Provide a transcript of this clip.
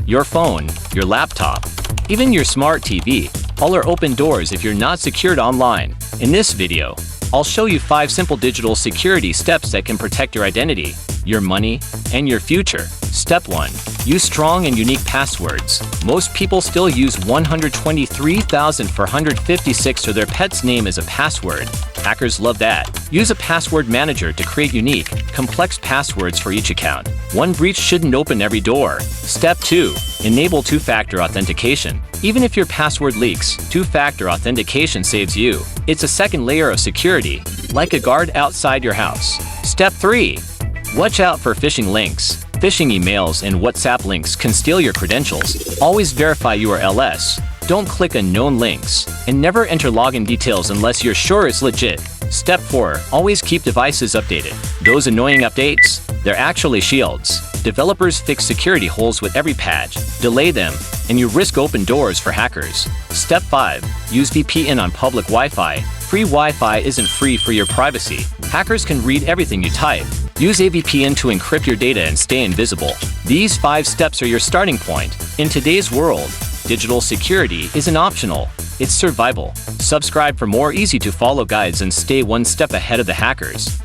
your phone, your laptop, even your smart TV. All are open doors if you're not secured online. In this video, I'll show you 5 simple digital security steps that can protect your identity, your money, and your future. Step 1. Use strong and unique passwords. Most people still use 123,456 for their pet's name as a password. Hackers love that. Use a password manager to create unique, complex passwords for each account. One breach shouldn't open every door. Step 2. Enable two-factor authentication. Even if your password leaks, two-factor authentication saves you. It's a second layer of security, like a guard outside your house. Step 3. Watch out for phishing links. Phishing emails and WhatsApp links can steal your credentials. Always verify URLs. Don't click on known links. And never enter login details unless you're sure it's legit. Step 4. Always keep devices updated. Those annoying updates? They're actually shields. Developers fix security holes with every patch. Delay them, and you risk open doors for hackers. Step 5. Use VPN on public Wi-Fi. Free Wi-Fi isn't free for your privacy. Hackers can read everything you type. Use a VPN to encrypt your data and stay invisible. These 5 steps are your starting point. In today's world, digital security isn't optional. It's survival. Subscribe for more easy-to-follow guides and stay one step ahead of the hackers.